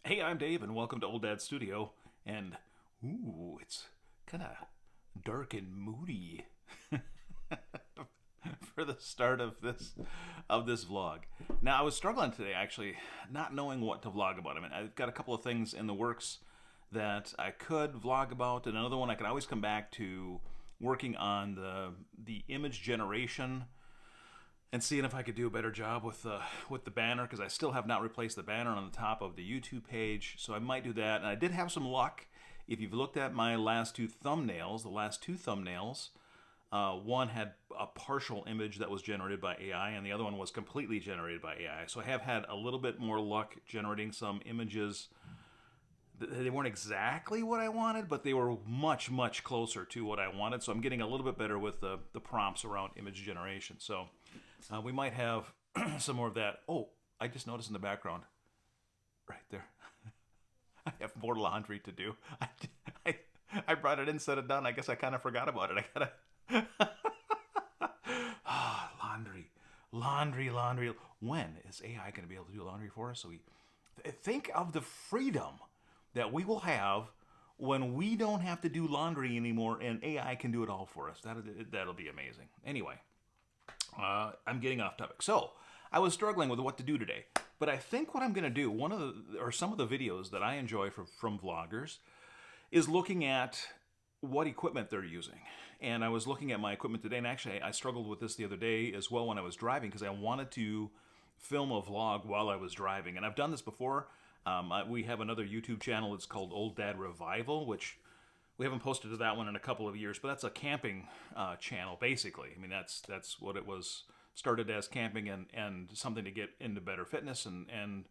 Hey, I'm Dave, and welcome to Old Dad's Studio. And, ooh, it's kind of dark and moody for the start of this vlog. Now, I was struggling today, actually, not knowing what to vlog about. I mean, I've got a couple of things in the works that I could vlog about, and another one I can always come back to working on the image generation and seeing if I could do a better job with the banner, because I still have not replaced the banner on the top of the YouTube page, so I might do that. And I did have some luck. If you've looked at my last two thumbnails, one had a partial image that was generated by AI, and the other one was completely generated by AI. So I have had a little bit more luck generating some images. They weren't exactly what I wanted, but they were much, much closer to what I wanted. So I'm getting a little bit better with the prompts around image generation. So we might have some more of that. Oh, I just noticed in the background, right there, I have more laundry to do. I brought it in, set it down. I guess I kind of forgot about it. I gotta laundry. When is AI going to be able to do laundry for us? So we think of the freedom that we will have when we don't have to do laundry anymore, and AI can do it all for us. That'll be amazing. Anyway. I'm getting off topic. So, I was struggling with what to do today, but I think what I'm going to do, some of the videos that I enjoy from vloggers, is looking at what equipment they're using. And I was looking at my equipment today, and actually I struggled with this the other day as well when I was driving, because I wanted to film a vlog while I was driving. And I've done this before. We have another YouTube channel. It's called Old Dad Revival, which we haven't posted to that one in a couple of years, but that's a camping channel, basically. I mean, that's what it was started as, camping and something to get into better fitness. And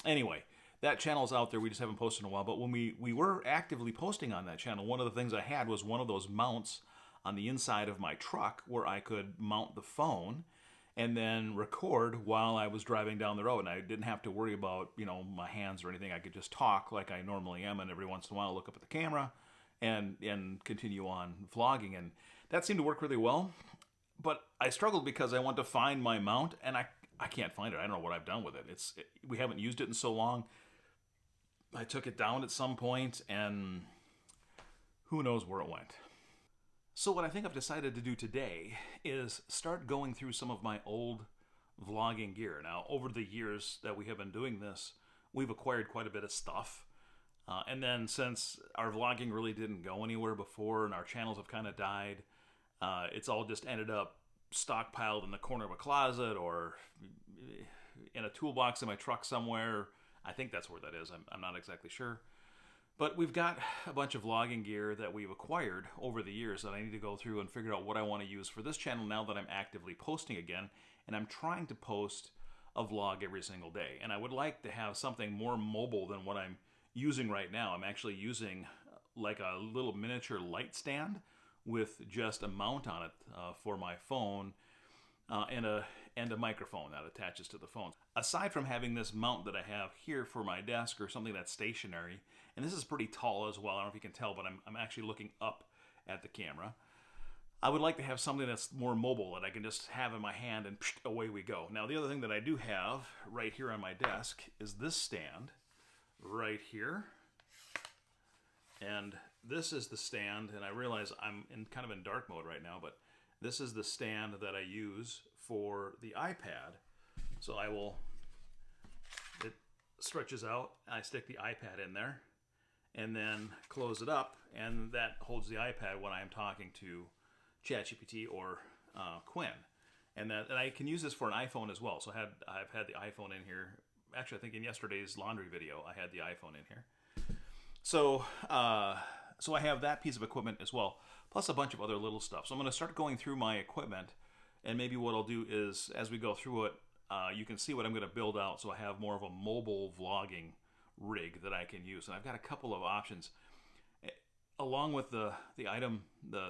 anyway, that channel's out there. We just haven't posted in a while. But when we were actively posting on that channel, one of the things I had was one of those mounts on the inside of my truck where I could mount the phone and then record while I was driving down the road. And I didn't have to worry about, my hands or anything. I could just talk like I normally am, and every once in a while look up at the camera and continue on vlogging, and that seemed to work really well. But I struggled because I want to find my mount, and I can't find it. I don't know what I've done with it. We haven't used it in so long. I took it down at some point, and who knows where it went. So what I think I've decided to do today is start going through some of my old vlogging gear. Now, over the years that we have been doing this, we've acquired quite a bit of stuff. And then since our vlogging really didn't go anywhere before and our channels have kind of died, it's all just ended up stockpiled in the corner of a closet or in a toolbox in my truck somewhere. I think that's where that is. I'm not exactly sure. But we've got a bunch of vlogging gear that we've acquired over the years that I need to go through and figure out what I want to use for this channel now that I'm actively posting again. And I'm trying to post a vlog every single day. And I would like to have something more mobile than what I'm using right now. I'm actually using like a little miniature light stand with just a mount on it for my phone and a microphone that attaches to the phone. Aside from having this mount that I have here for my desk or something that's stationary, and this is pretty tall as well, I don't know if you can tell, but I'm actually looking up at the camera. I would like to have something that's more mobile that I can just have in my hand and away we go. Now, the other thing that I do have right here on my desk is this stand right here, and this is the stand, and I realize I'm kind of in dark mode right now, but this is the stand that I use for the iPad. So it stretches out, I stick the iPad in there and then close it up, and that holds the iPad when I am talking to ChatGPT or Quinn. And I can use this for an iPhone as well. So I've had the iPhone in here. Actually, I think in yesterday's laundry video, I had the iPhone in here. So I have that piece of equipment as well, plus a bunch of other little stuff. So I'm going to start going through my equipment, and maybe what I'll do is, as we go through it, you can see what I'm going to build out, so I have more of a mobile vlogging rig that I can use. And I've got a couple of options. Along with the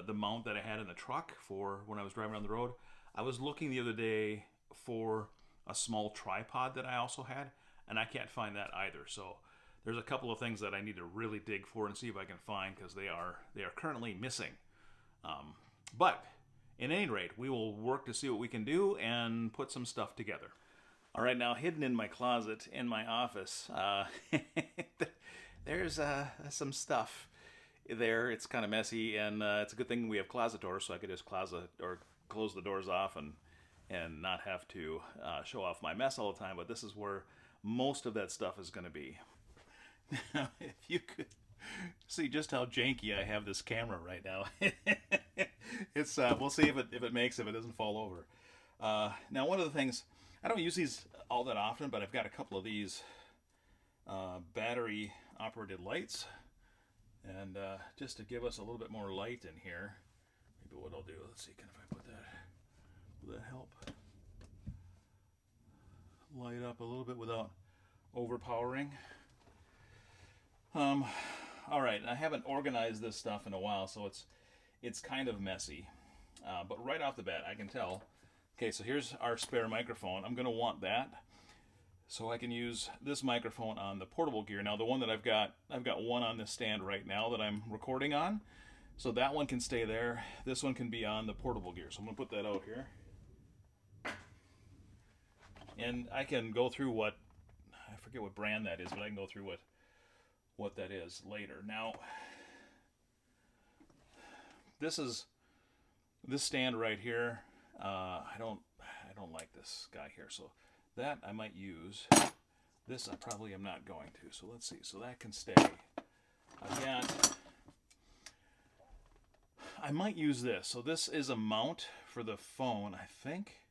mount that I had in the truck for when I was driving on the road, I was looking the other day for a small tripod that I also had, and I can't find that either. So there's a couple of things that I need to really dig for and see if I can find, because they are currently missing. But in any rate, we will work to see what we can do and put some stuff together. All right, now hidden in my closet in my office, there's some stuff there. It's kind of messy, and it's a good thing we have closet doors, so I could just close the doors off and not have to show off my mess all the time. But this is where most of that stuff is going to be. Now, if you could see just how janky I have this camera right now, it's we'll see if it makes, if it doesn't fall over. Now, one of the things, I don't use these all that often, but I've got a couple of these battery operated lights, and just to give us a little bit more light in here, maybe what I'll do, let's see, if I put that, will that help light up a little bit without overpowering? All right, I haven't organized this stuff in a while, so it's kind of messy, but right off the bat I can tell. Okay, so here's our spare microphone. I'm going to want that so I can use this microphone on the portable gear. Now, the one that I've got one on this stand right now that I'm recording on, so that one can stay there. This one can be on the portable gear, so I'm going to put that out here. And I can go through I forget what brand that is, but I can go through what that is later. Now, this stand right here, I don't like this guy here, so that I might use. This I probably am not going to, so let's see. So that can stay. I might use this. So this is a mount for the phone, I think.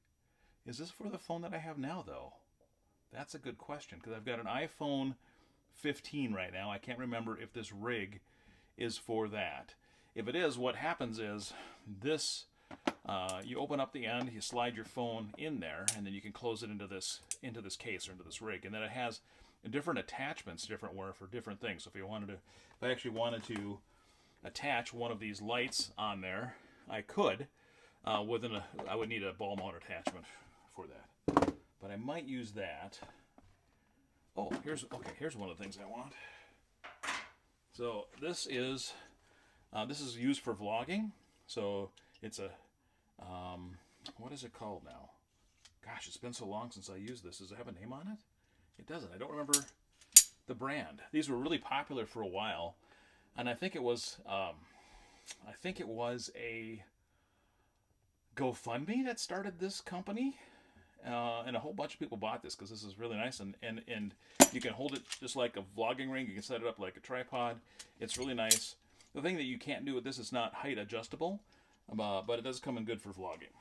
Is this for the phone that I have now, though? That's a good question, because I've got an iPhone 15 right now. I can't remember if this rig is for that. If it is, what happens is this, you open up the end, you slide your phone in there, and then you can close it into this case or into this rig, and then it has different attachments, different for different things. So if I actually wanted to attach one of these lights on there, I could. I would need a ball mount attachment for that, but I might use that. Oh, here's one of the things I want. So this is used for vlogging. So it's a what is it called now? Gosh, it's been so long since I used this. Does it have a name on it? It doesn't. I don't remember the brand. These were really popular for a while, and I think it was a GoFundMe that started this company. And a whole bunch of people bought this because this is really nice, and you can hold it just like a vlogging ring. You can set it up like a tripod. It's really nice. The thing that you can't do with this is not height adjustable, but it does come in good for vlogging.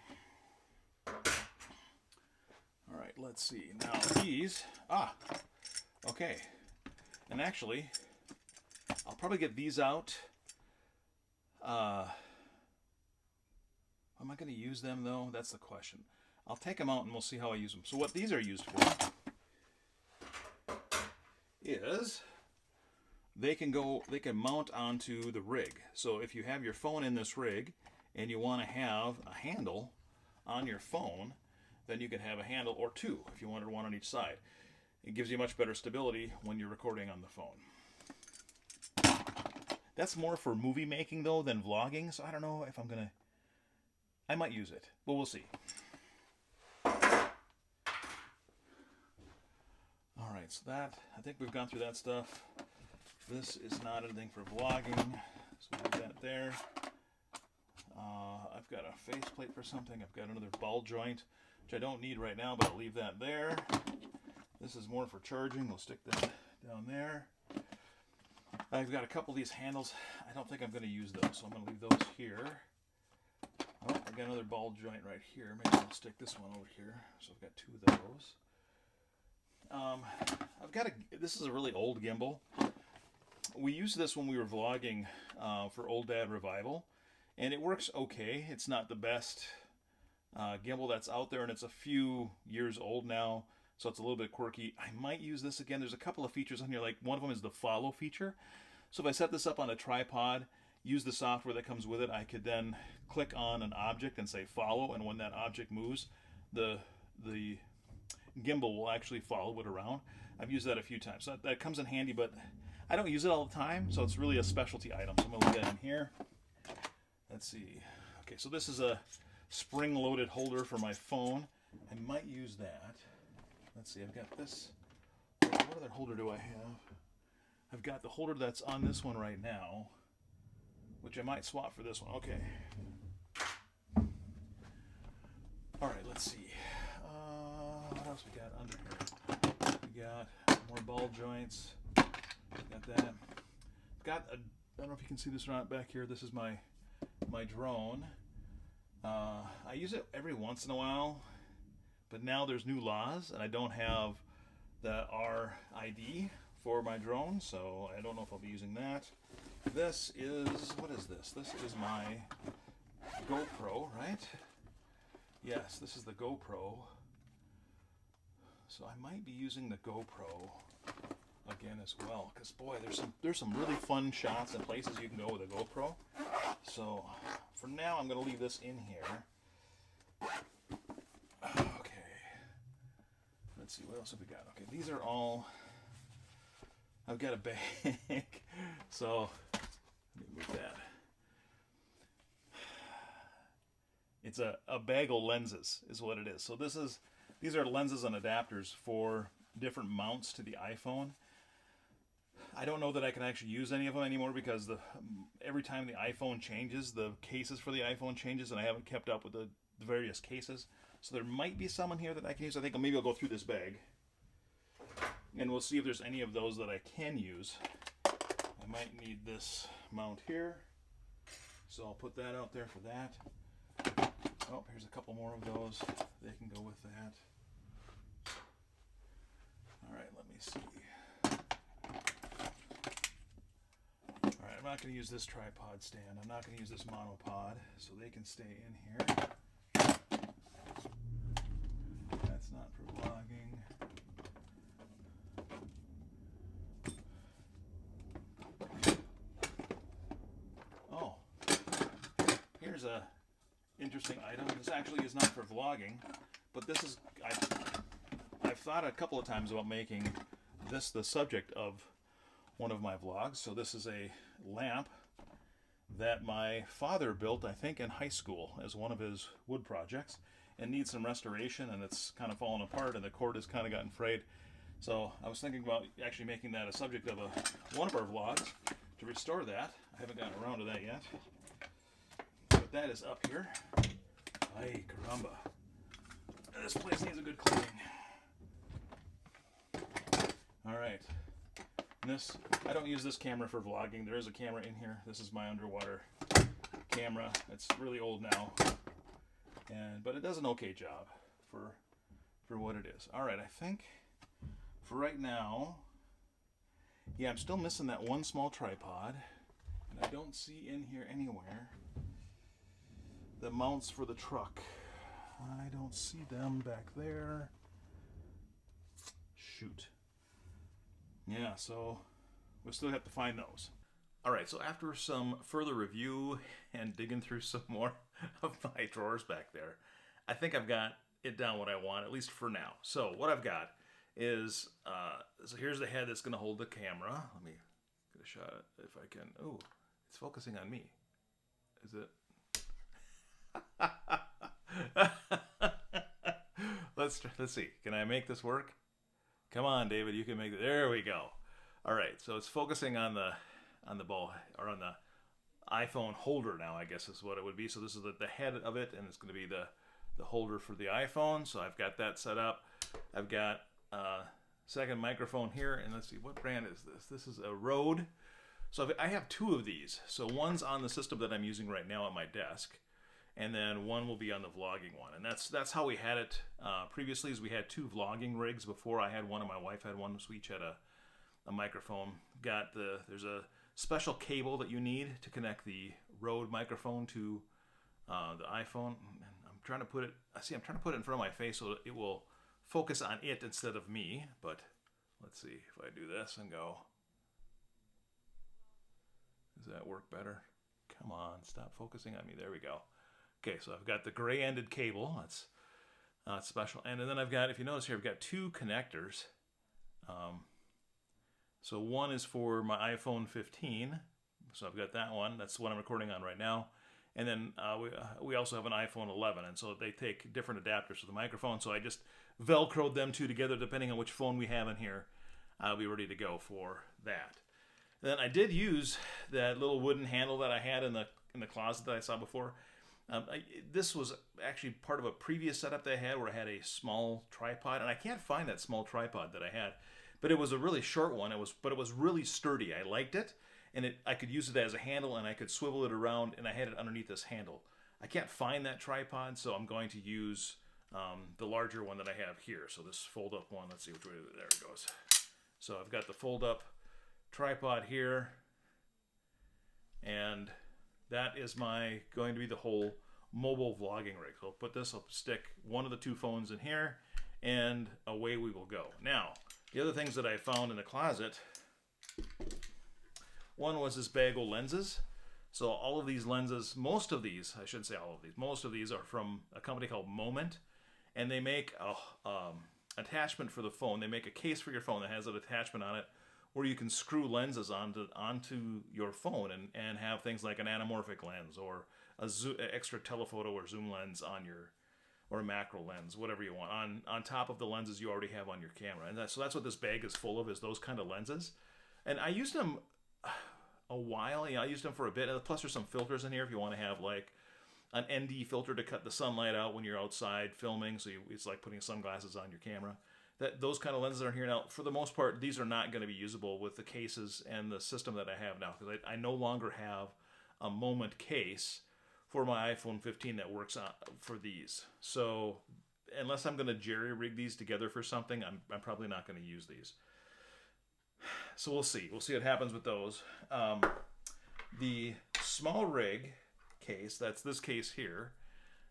All right, let's see. Now these, okay. And actually, I'll probably get these out. Am I going to use them though? That's the question. I'll take them out and we'll see how I use them. So what these are used for is they can mount onto the rig. So if you have your phone in this rig and you want to have a handle on your phone, then you can have a handle or two if you wanted one on each side. It gives you much better stability when you're recording on the phone. That's more for movie making though than vlogging, so I don't know if I might use it, but we'll see. Alright, so I think we've gone through that stuff. This is not anything for vlogging, so leave that there. I've got a faceplate for something. I've got another ball joint, which I don't need right now, but I'll leave that there. This is more for charging. We'll stick that down there. I've got a couple of these handles. I don't think I'm going to use those, so I'm going to leave those here. Oh, I've got another ball joint right here. Maybe I'll stick this one over here. So I've got two of those. This is a really old gimbal. We used this when we were vlogging for Old Dad Revival, and it works okay. It's not the best gimbal that's out there, and it's a few years old now, so it's a little bit quirky. I might use this again. There's a couple of features on here, like one of them is the follow feature. So if I set this up on a tripod, use the software that comes with it, I could then click on an object and say follow, and when that object moves, the gimbal will actually follow it around. I've used that a few times. So that comes in handy, but I don't use it all the time, so it's really a specialty item. So I'm going to leave that in here. Let's see. Okay, so this is a spring-loaded holder for my phone. I might use that. Let's see, I've got this. What other holder do I have? I've got the holder that's on this one right now, which I might swap for this one. Okay. All right, let's see. What else we got under here? We got more ball joints. Got that. Got a, I don't know if you can see this or not back here. This is my drone. I use it every once in a while, but now there's new laws, and I don't have the RID for my drone, so I don't know if I'll be using that. This is, what is this? This is my GoPro, right? Yes, this is the GoPro. So I might be using the GoPro again as well, because boy, there's some really fun shots and places you can go with a GoPro. So for now, I'm going to leave this in here. Okay. Let's see, what else have we got? Okay, these are all, I've got a bag. So let me move that. It's a bag of lenses is what it is. So these are lenses and adapters for different mounts to the iPhone. I don't know that I can actually use any of them anymore because every time the iPhone changes, the cases for the iPhone changes, and I haven't kept up with the various cases. So there might be some in here that I can use. I think maybe I'll go through this bag, and we'll see if there's any of those that I can use. I might need this mount here, so I'll put that out there for that. Oh, here's a couple more of those. They can go with that. All right, let me see. All right, I'm not going to use this tripod stand. I'm not going to use this monopod, so they can stay in here. That's not for vlogging. Oh, here's a interesting item. This actually is not for vlogging, but this is, I've thought a couple of times about making this the subject of one of my vlogs. So this is a lamp that my father built, I think, in high school as one of his wood projects, and needs some restoration, and it's kind of fallen apart, and the cord has kind of gotten frayed. So I was thinking about actually making that a subject of one of our vlogs to restore that. I haven't gotten around to that yet. But that is up here. Ay, caramba. This place needs a good cleaning. Alright. I don't use this camera for vlogging. There is a camera in here. This is my underwater camera. It's really old now. But it does an okay job for what it is. Alright, I think for right now, yeah, I'm still missing that one small tripod. And I don't see in here anywhere the mounts for the truck. I don't see them back there. Shoot. Yeah, so we'll still have to find those. Alright, so after some further review and digging through some more of my drawers back there, I think I've got it down what I want, at least for now. So what I've got is, so here's the head that's going to hold the camera. Let me get a shot if I can. Oh, it's focusing on me. Is it? Let's see. Can I make this work? Come on, David, you can make it. There we go. All right, so it's focusing on the ball, or on the iPhone holder now, I guess is what it would be. So this is the head of it, and it's going to be the holder for the iPhone. So I've got that set up. I've got second microphone here, and let's see, what brand is this? This is a Rode. So I have two of these. So one's on the system that I'm using right now at my desk, and then one will be on the vlogging one. And that's how we had it previously, is we had two vlogging rigs before. I had one and my wife had one, so we each had a microphone. There's a special cable that you need to connect the Rode microphone to the iPhone. And I'm trying to put it in front of my face so that it will focus on it instead of me. But let's see if I do this and go. Does that work better? Come on, stop focusing on me. There we go. Okay, so I've got the gray-ended cable. That's special. And then I've got, if you notice here, I've got two connectors. So one is for my iPhone 15. So I've got that one. That's the one I'm recording on right now. And then we also have an iPhone 11. And so they take different adapters for the microphone. So I just Velcroed them two together depending on which phone we have in here. I'll be ready to go for that. Then I did use that little wooden handle that I had in the closet that I saw before. This was actually part of a previous setup that I had where I had a small tripod, and I can't find that small tripod that I had, but it was a really short one. But it was really sturdy. I liked it, and I could use it as a handle, and I could swivel it around, and I had it underneath this handle. I can't find that tripod, so I'm going to use the larger one that I have here. So this fold-up one. Let's see which way. There it goes. So I've got the fold-up tripod here, and that is going to be the whole mobile vlogging rig. So I'll stick one of the two phones in here, and away we will go. Now, the other things that I found in the closet, one was this bag of lenses. So all of these lenses, most of these are from a company called Moment, and they make a attachment for the phone. They make a case for your phone that has an attachment on it where you can screw lenses onto your phone and have things like an anamorphic lens or a extra telephoto or zoom lens or a macro lens, whatever you want, on top of the lenses you already have on your camera. And so that's what this bag is full of, is those kind of lenses. And I used them a while. I used them for a bit. Plus there's some filters in here if you want to have like an ND filter to cut the sunlight out when you're outside filming. So it's like putting sunglasses on your camera. Those kind of lenses are here now. For the most part, these are not going to be usable with the cases and the system that I have now, because I no longer have a Moment case for my iPhone 15 that works for these. So unless I'm going to jerry-rig these together for something, I'm probably not going to use these. So we'll see. We'll see what happens with those. The small rig case, that's this case here.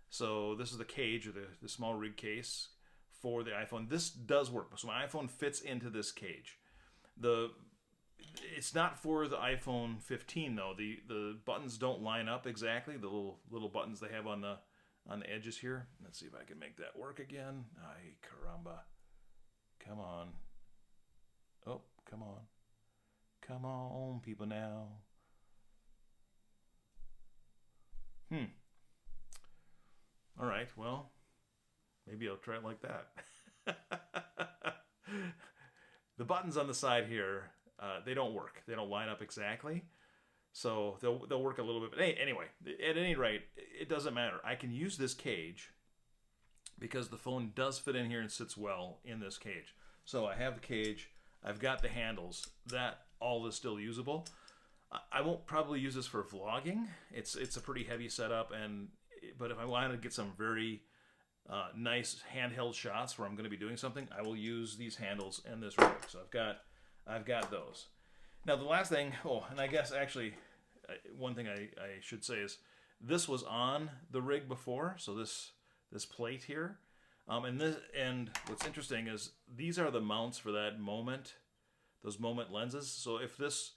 So this is the cage, or the small rig case for the iPhone. This does work. So my iPhone fits into this cage. It's not for the iPhone 15 though. The buttons don't line up exactly. The little buttons they have on the edges here. Let's see if I can make that work again. Ay caramba. Come on. Oh, come on. Come on, people now. All right, well, maybe I'll try it like that. The buttons on the side here, they don't work. They don't line up exactly. So they'll work a little bit. But anyway, at any rate, it doesn't matter. I can use this cage because the phone does fit in here and sits well in this cage. So I have the cage. I've got the handles. That all is still usable. I won't probably use this for vlogging. It's a pretty heavy setup, but if I want to get some very nice handheld shots where I'm going to be doing something, I will use these handles and this rig. So I've got those. Now the last thing, and I guess actually one thing I should say is this was on the rig before. So this plate here, and what's interesting is these are the mounts for that those Moment lenses. So if this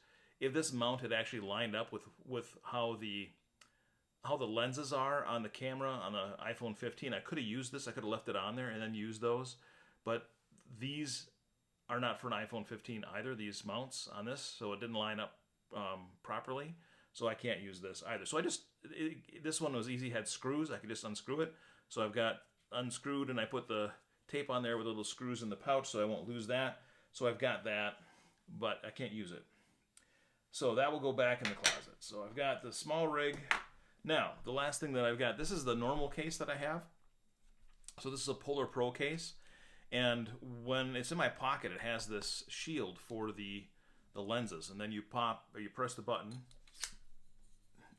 mount had actually lined up with how the lenses are on the camera on the iPhone 15, I could have used this. I could have left it on there and then used those. But these are not for an iPhone 15 either, these mounts on this. So it didn't line up properly. So I can't use this either. So this one was easy, had screws. I could just unscrew it. So I've got unscrewed, and I put the tape on there with little screws in the pouch so I won't lose that. So I've got that, but I can't use it. So that will go back in the closet. So I've got the small rig. Now, the last thing that I've got, this is the normal case that I have. So this is a Polar Pro case. And when it's in my pocket, it has this shield for the lenses. And then you press the button,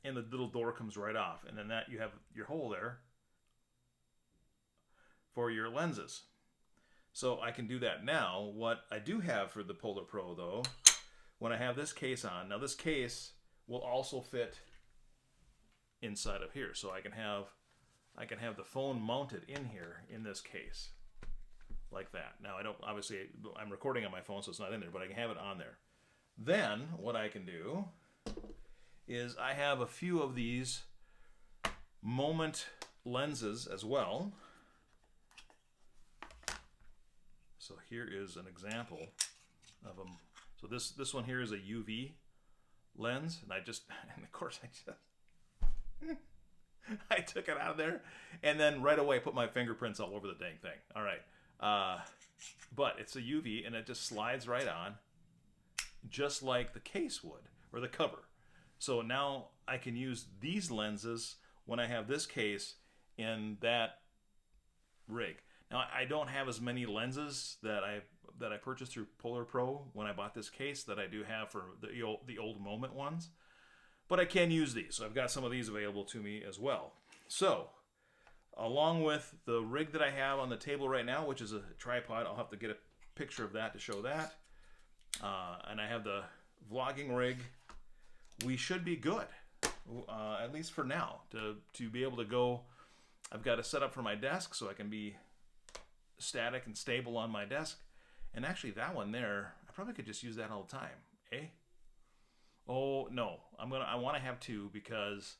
and the little door comes right off. And then you have your hole there for your lenses. So I can do that now. What I do have for the Polar Pro, though, when I have this case on, now this case will also fit inside of here. So I can have the phone mounted in here in this case like that. Now I'm recording on my phone, so it's not in there, but I can have it on there. Then what I can do is I have a few of these Moment lenses as well. So here is an example of them. So this one here is a UV lens, and of course I took it out of there, and then right away put my fingerprints all over the dang thing. All right, but it's a UV, and it just slides right on, just like the case would, or the cover. So now I can use these lenses when I have this case in that rig. Now I don't have as many lenses that I purchased through Polar Pro when I bought this case that I do have for the old Moment ones, but I can use these. So I've got some of these available to me as well. So along with the rig that I have on the table right now, which is a tripod, I'll have to get a picture of that to show that. And I have the vlogging rig. We should be good, at least for now, to be able to go. I've got it set up for my desk so I can be static and stable on my desk. And actually that one there, I probably could just use that all the time, eh? Oh no, I want to have two because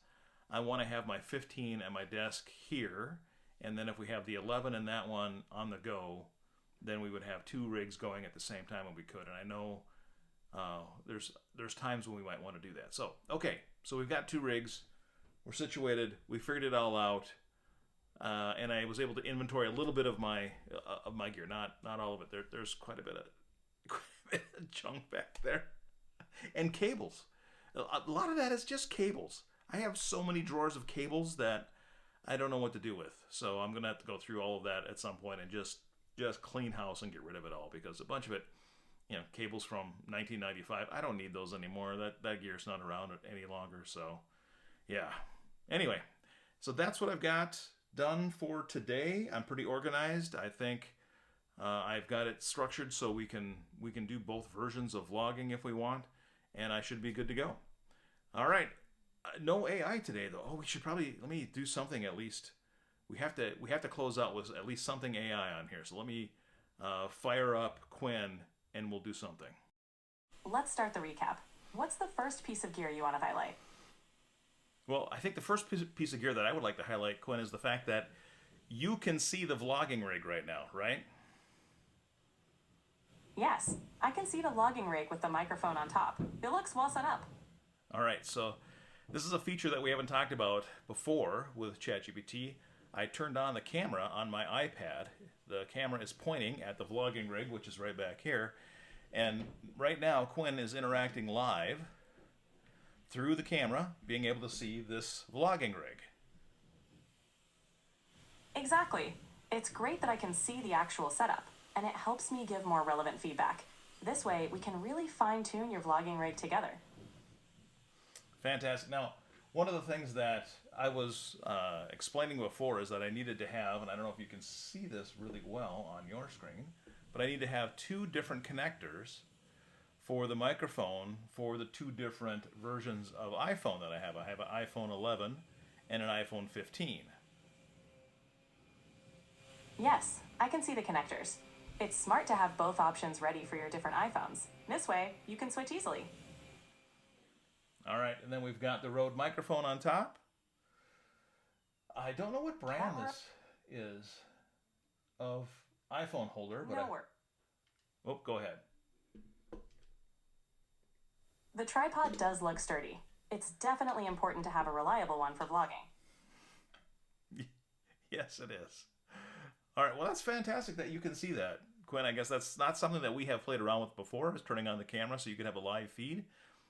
I want to have my 15 at my desk here, and then if we have the 11 and that one on the go, then we would have two rigs going at the same time when we could. And I know there's times when we might want to do that. So okay, so we've got two rigs, we're situated, we figured it all out, and I was able to inventory a little bit of my gear, not all of it. There's quite a bit of junk back there, and cables. A lot of that is just cables. I have so many drawers of cables that I don't know what to do with. So I'm gonna have to go through all of that at some point and just clean house and get rid of it all, because a bunch of it, cables from 1995, I don't need those anymore. That gear's not around any longer. So yeah. Anyway, so that's what I've got done for today. I'm pretty organized. I think I've got it structured so we can do both versions of vlogging if we want, and I should be good to go. All right. No AI today though. Oh, we should probably, let me do something at least. We have to close out with at least something AI on here. So let me fire up Quinn and we'll do something. Let's start the recap. What's the first piece of gear you want to highlight? Well, I think the first piece of gear that I would like to highlight, Quinn, is the fact that you can see the vlogging rig right now, right? Yes, I can see the vlogging rig with the microphone on top. It looks well set up. All right, so this is a feature that we haven't talked about before with ChatGPT. I turned on the camera on my iPad. The camera is pointing at the vlogging rig, which is right back here. And right now, Quinn is interacting live through the camera, being able to see this vlogging rig. Exactly. It's great that I can see the actual setup, and it helps me give more relevant feedback. This way, we can really fine-tune your vlogging rig together. Fantastic. Now, one of the things that I was explaining before is that I needed to have, and I don't know if you can see this really well on your screen, but I need to have two different connectors for the microphone for the two different versions of iPhone that I have. I have an iPhone 11 and an iPhone 15. Yes, I can see the connectors. It's smart to have both options ready for your different iPhones. This way, you can switch easily. All right, and then we've got the Rode microphone on top. I don't know what brand this is of iPhone holder, but oh, go ahead. The tripod does look sturdy. It's definitely important to have a reliable one for vlogging. Yes, it is. All right, well, that's fantastic that you can see that, Quinn. I guess that's not something that we have played around with before, is turning on the camera so you can have a live feed.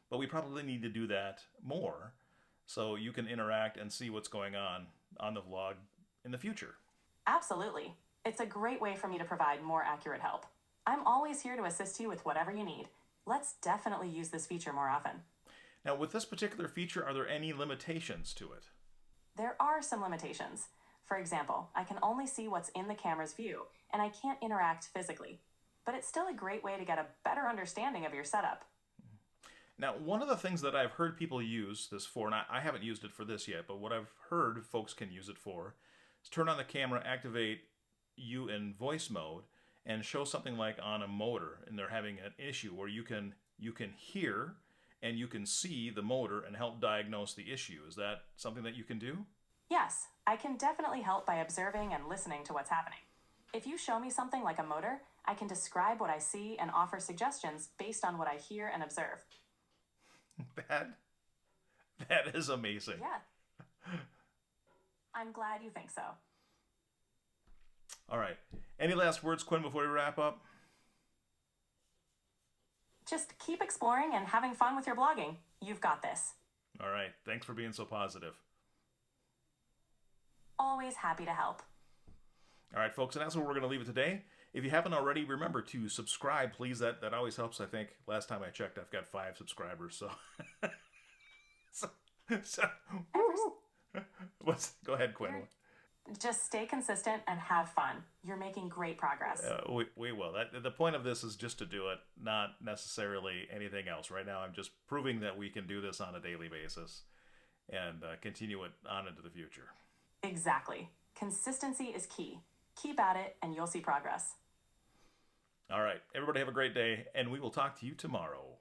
But we probably need to do that more so you can interact and see what's going on the vlog in the future. Absolutely. It's a great way for me to provide more accurate help. I'm always here to assist you with whatever you need. Let's definitely use this feature more often. Now, with this particular feature, are there any limitations to it? There are some limitations. For example, I can only see what's in the camera's view, and I can't interact physically. But it's still a great way to get a better understanding of your setup. Now, one of the things that I've heard people use this for, and I haven't used it for this yet, but what I've heard folks can use it for, is turn on the camera, activate you in voice mode, and show something like on a motor, and they're having an issue where you can hear and you can see the motor and help diagnose the issue. Is that something that you can do? Yes, I can definitely help by observing and listening to what's happening. If you show me something like a motor, I can describe what I see and offer suggestions based on what I hear and observe. That is amazing. Yeah. I'm glad you think so. All right. Any last words, Quinn, before we wrap up? Just keep exploring and having fun with your blogging. You've got this. All right. Thanks for being so positive. Always happy to help. All right, folks, and that's where we're going to leave it today. If you haven't already, remember to subscribe, please. That always helps. I think last time I checked, I've got 5 subscribers. So, so go ahead, Quinn. Just stay consistent and have fun. You're making great progress. We will. The point of this is just to do it, not necessarily anything else. Right now, I'm just proving that we can do this on a daily basis and continue it on into the future. Exactly. Consistency is key. Keep at it and you'll see progress. All right. Everybody have a great day, and we will talk to you tomorrow.